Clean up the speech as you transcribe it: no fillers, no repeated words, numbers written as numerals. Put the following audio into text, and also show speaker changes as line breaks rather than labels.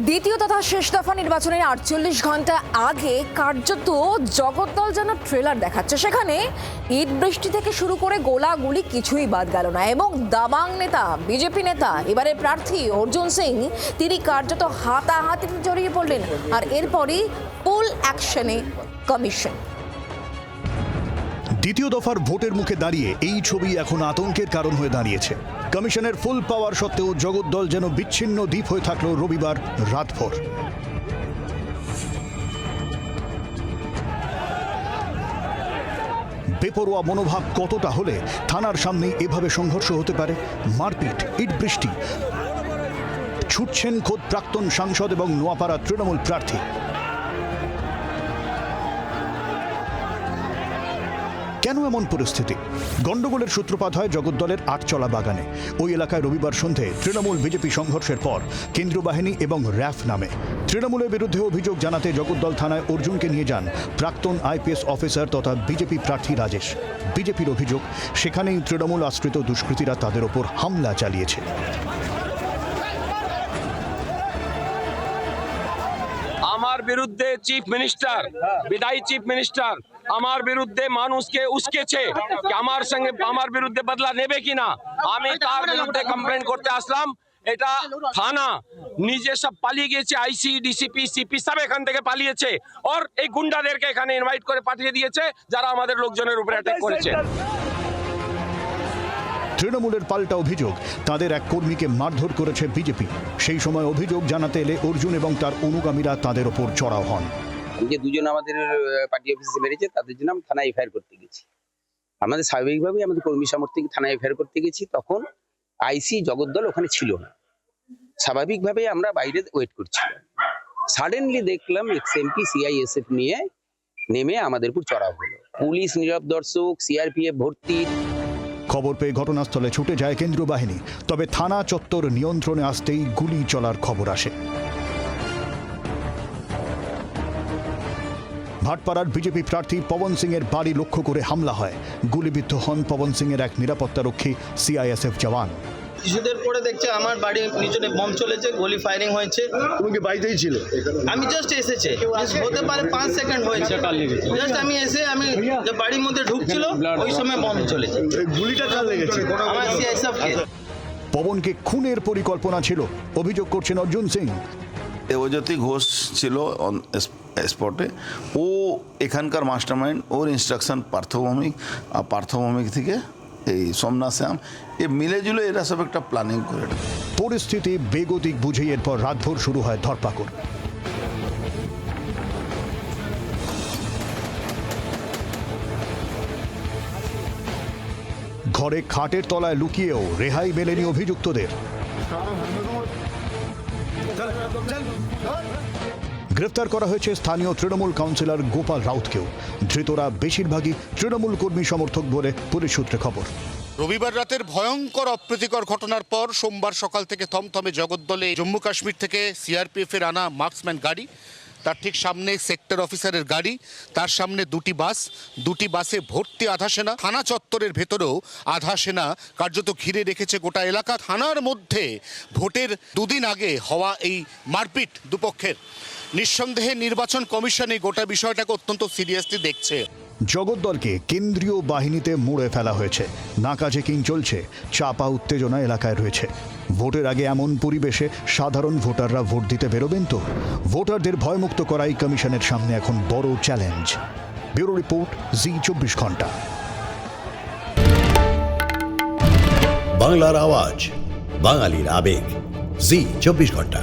দ্বিতীয় তথা শেষ দফা নির্বাচনের ৪৮ ঘন্টা আগে কার্যত জগদ্দল যেন ট্রেলার দেখাচ্ছে। সেখানে ইট বৃষ্টি থেকে শুরু করে গোলাগুলি কিছুই বাদ গেল না এবং দাবাং নেতা বিজেপি নেতা এবারে প্রার্থী অর্জুন সিং তিনি কার্যত হাতাহাতিতে জড়িয়ে পড়লেন। আর এরপরই ফুল অ্যাকশনে কমিশন।
দ্বিতীয় দফার ভোটের মুখে দাঁড়িয়ে এই ছবি এখন আতঙ্কের কারণ হয়ে দাঁড়িয়েছে। কমিশনের ফুল পাওয়ার সত্ত্বেও জগদ্দল যেন বিচ্ছিন্ন দ্বীপ হয়ে থাকলো রবিবার রাতভর। বেপরোয়া মনোভাব কতটা হলে থানার সামনে এভাবে সংঘর্ষ হতে পারে? মারপিট, ইট বৃষ্টি, ছুটছেন খোদ প্রাক্তন সাংসদ এবং নোয়াপাড়া তৃণমূল প্রার্থী। কেন এমন পরিস্থিতি? গন্ডগোলের সূত্রপাত হয় জগদ্দলের আটচলা বাগানে। ওই এলাকায় রবিবার সন্ধে তৃণমূল বিজেপি সংঘর্ষের পর কেন্দ্রীয় বাহিনী এবং র্যাফ নামে। তৃণমূলের বিরুদ্ধে অভিযোগ জানাতে জগদ্দল থানায় অর্জুনকে নিয়ে যান প্রাক্তন আইপিএস অফিসার তথা বিজেপি প্রার্থী রাজেশ। বিজেপির অভিযোগ, সেখানেই তৃণমূল আশ্রিত দুষ্কৃতীরা তাদের ওপর হামলা চালিয়েছে।
আমার বিরুদ্ধে চিফ মিনিস্টার, বিদায়ী চিফ মিনিস্টার আমার বিরুদ্ধে মানুষকে উস্কেছে, আমার বিরুদ্ধে বদলা নেবে কিনা। আমি তার বিরুদ্ধে কমপ্লেন করতে আসলাম। এটা থানা নিজে সব পালিয়ে গিয়েছে, আইসি ডিসিপি সিপি সব এখান থেকে পালিয়েছে। আর এই গুন্ডাদেরকে এখানে ইনভাইট করে পাঠিয়ে দিয়েছে যারা আমাদের লোকজনের উপরে অ্যাটাক করেছে।
তৃণমূলের পাল্টা অভিযোগ, তাদের এক কর্মীকে মারধর করেছে বিজেপি। সেই সময় অভিযোগ জানাতে এলে অর্জুন এবং তার অনুগামীরা তাদের ওপর চড়াও হন।
যে দুজন আমাদের পার্টি অফিসে মেরেছে তাদের জন্য আমরা থানায় এফআইআর করতে গেছি। আমাদের স্বাভাবিকভাবেই আমাদের কর্মী সমর্থক থানায় এফআইআর করতে গেছি। তখন আইসি জগদ্দল ওখানে ছিল না। স্বাভাবিকভাবে আমরা বাইরে ওয়েট করছিলাম। সাডেনলি দেখলাম এক্সএমপি সিআইএসএফ নিয়ে নেমে আমাদের উপর চড়াও হলো। পুলিশ, নীরব দর্শক, সিআরপিএফ ভর্তি।
খবর পেয়ে ঘটনাস্থলে ছুটে যায় কেন্দ্রীয় বাহিনী। তবে থানা চত্বর নিয়ন্ত্রণে আসতেই গুলি চলার খবর আসে। ভাটপাড়ার বিজেপি প্রার্থী পবন সিং এর বাড়ি লক্ষ্য করে হামলা হয়। গুলিবিদ্ধ হন পবন সিং এর এক নিরাপত্তারক্ষী সিআইএসএফ জওয়ান।
কিছুদের পরে দেখছে আমার বাড়ির নিচনে বম চলেছে, গুলি ফায়ারিং হয়েছে।
তুমি কি বাড়িতেই ছিল?
আমি জাস্ট এসেছে, হতে পারে 5 সেকেন্ড হয়েছে। জাস্ট আমি এসে আমি যে বাড়ির মধ্যে ঢুকছিল ওই সময় বম চলেছে।
গুলিটা কার লেগেছে?
আমার সিআইএসএফকে।
পবনকে খুনের পরিকল্পনা ছিল, অভিযোগ করছেন অর্জুন সিং।
দেবজ্যোতি ঘোষ ছিল অন স্পটে। ও এখানকার মাস্টারমাইন্ড, ওর ইনস্ট্রাকশন পার্থভৌমিক থেকে এই সোমনাথ শ্যাম এ মিলেজুলে এরা সব একটা প্ল্যানিং করে।
পরিস্থিতি বেগতিক বুঝে এরপর রাতভর শুরু হয় ধরপাকড়। ঘরে খাটের তলায় লুকিয়েও রেহাই মেলেনি অভিযুক্তদের। গ্রেফতার করা হয়েছে স্থানীয় তৃণমূল কাউন্সিলর গোপাল রাউতকেও। ধৃতরা বেশিরভাগই তৃণমূল কর্মী সমর্থক বলে পুলিশ সূত্রে খবর।
রবিবার রাতের ভয়ঙ্কর অপ্রীতিকর ঘটনার পর সোমবার সকাল থেকে থমথমে জগদ্দলে। জম্মু কাশ্মীর থেকে সিআরপিএফ এর আনা মার্কসম্যান গাড়ি, তার ঠিক সামনে সেক্টর অফিসারের গাড়ি, তার সামনে দুটি বাসে ভর্তি আধা সেনা। থানা চত্বরের ভেতরেও আধা সেনা কার্যত ঘিরে রেখেছে গোটা এলাকা। থানার মধ্যে ভোটের দুদিন আগে হওয়া এই মারপিট দুপক্ষের, নিঃসন্দেহে নির্বাচন কমিশন এই গোটা বিষয়টাকে অত্যন্ত সিরিয়াসলি দেখছে।
জগদ্দলকে কেন্দ্রীয় বাহিনীতে মুড়ে ফেলা হয়েছে। নাকা চেকিং চলছে, চাপা উত্তেজনা এলাকায় রয়েছে। ভোটের আগে এমন পরিবেশে সাধারণ ভোটাররা ভোট দিতে বেরোবেন তো? ভোটারদের ভয়মুক্ত করাই কমিশনের সামনে এখন বড় চ্যালেঞ্জ। ব্যুরো রিপোর্ট, জি24 ঘন্টা।
বাংলার আওয়াজ, বাঙালির আবেগ, জি24 ঘন্টা।